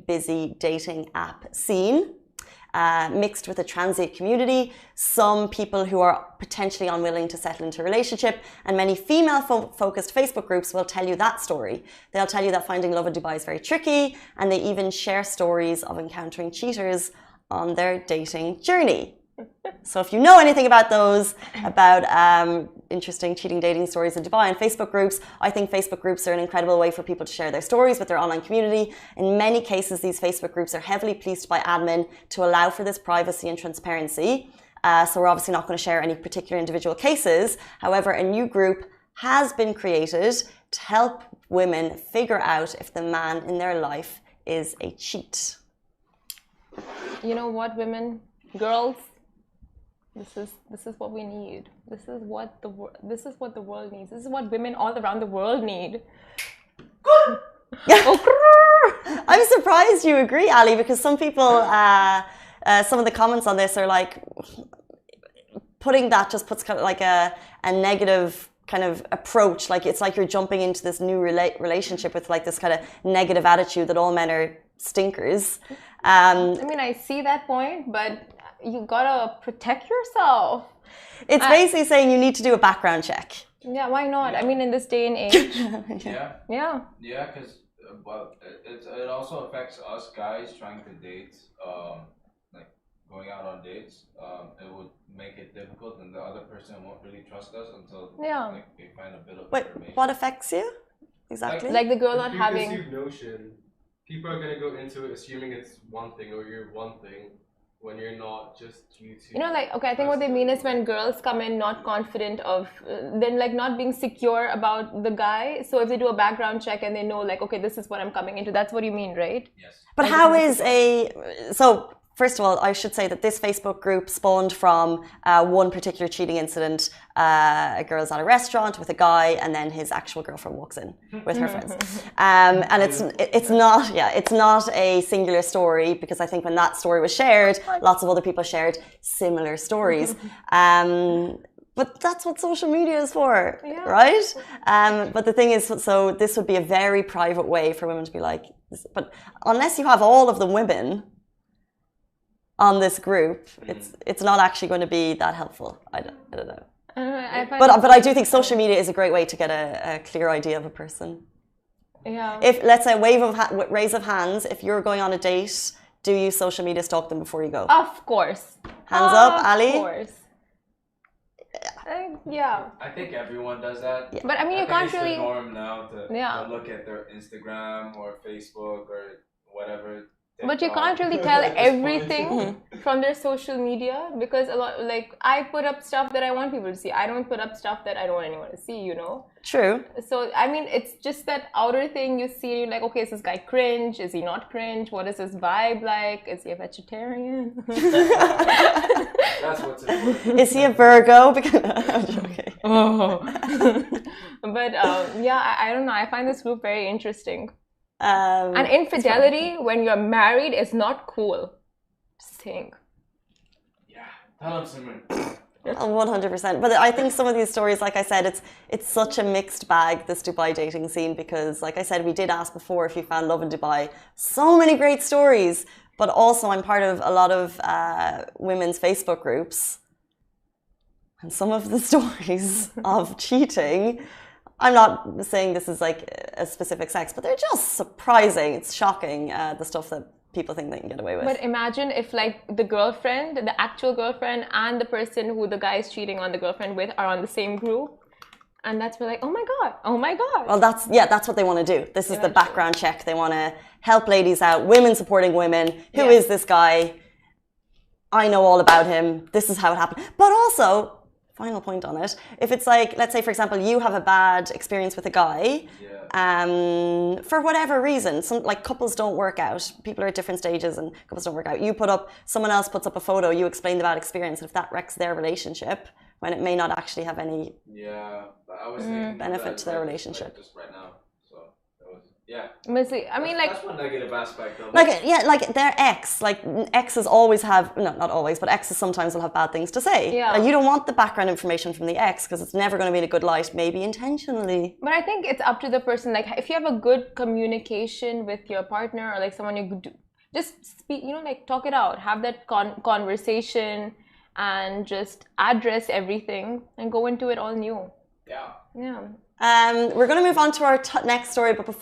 busy dating app scene. Mixed with a transient community, some people who are potentially unwilling to settle into a relationship, and many female-focused Facebook groups will tell you that story. They'll tell you that finding love in Dubai is very tricky, and they even share stories of encountering cheaters on their dating journey. So if you know anything about those, about interesting cheating dating stories in Dubai and Facebook groups, I think Facebook groups are an incredible way for people to share their stories with their online community. In many cases, these Facebook groups are heavily policed by admin to allow for this privacy and transparency. So we're obviously not going to share any particular individual cases. However, a new group has been created to help women figure out if the man in their life is a cheat. You know what, women, girls? This is what we need. This is what the world needs. This is what women all around the world need. I'm surprised you agree, Ali, because some people, some of the comments on this are like, putting that just puts kind of like a negative kind of approach. Like it's like you're jumping into this new relationship with like this kind of negative attitude that all men are stinkers. I mean, I see that point, but you gotta protect yourself. It's basically saying you need to do a background check. Yeah, why not? I mean, in this day and age. Yeah, because it also affects us guys trying to date, like going out on dates. It would make it difficult, and the other person won't really trust us until like, they find a bit of information. What affects you exactly? Like the girl not having. Notion. People are gonna go into it assuming it's one thing or you're one thing. When you're not, just due to... You know, like, okay, I think what they mean is when girls come in not confident of, then like not being secure about the guy. So if they do a background check and they know like, okay, this is what I'm coming into, that's what you mean, right? Yes. But how is so first of all, I should say that this Facebook group spawned from one particular cheating incident. A girl's at a restaurant with a guy, and then his actual girlfriend walks in with her friends. And it's not a singular story, because I think when that story was shared, lots of other people shared similar stories. But that's what social media is for, right? But the thing is, so this would be a very private way for women to be like, but unless you have all of the women on this group, it's not actually going to be that helpful. I don't know. But I do think social media is a great way to get a clear idea of a person. Yeah. If, let's say, raise of hands, if you're going on a date, do you social media stalk them before you go? Of course. Hands up, Ali? Of course. Yeah. I think everyone does that. Yeah. But I mean, you can't really... It's the norm now to look at their Instagram or Facebook or whatever. But you can't really tell everything from their social media, because a lot, like, I put up stuff that I want people to see. I don't put up stuff that I don't want anyone to see, you know? True. So, I mean, it's just that outer thing you see, you're like, okay, is this guy cringe? Is he not cringe? What is his vibe like? Is he a vegetarian? That's what's important. Is he a Virgo? Because I'm joking. But, yeah, I don't know. I find this group very interesting. And infidelity when you're married is not cool. Just think. Yeah, tell him, Simran. 100%. But I think some of these stories, like I said, it's such a mixed bag, this Dubai dating scene, because, like I said, we did ask before if you found love in Dubai. So many great stories. But also, I'm part of a lot of women's Facebook groups, and some of the stories of cheating. I'm not saying this is like a specific sex, but they're just surprising. It's shocking, the stuff that people think they can get away with. But imagine if like the girlfriend, the actual girlfriend, and the person who the guy is cheating on the girlfriend with are on the same group. And that's where like, oh my God, oh my God. Well, that's what they want to do. This is the background check. They want to help ladies out, women supporting women. Who is this guy? I know all about him. This is how it happened. But also, final point on it, if it's like, let's say for example, you have a bad experience with a guy, for whatever reason, some like couples don't work out, people are at different stages and couples don't work out, someone else puts up a photo, you explain the bad experience, if that wrecks their relationship when it may not actually have any I was thinking benefit to their relationship. just right now, so that was Yeah. Mostly, I mean, like, that's one negative aspect of it. Like, yeah, like their ex, like exes always have, no, not always, but exes sometimes will have bad things to say. Yeah. Like, you don't want the background information from the ex because it's never going to be in a good light, maybe intentionally. but I think it's up to the person. Like, if you have a good communication with your partner or like someone you do, just speak, you know, like talk it out, have that conversation and just address everything and go into it all new. Yeah. Yeah. We're going to move on to our next story, but before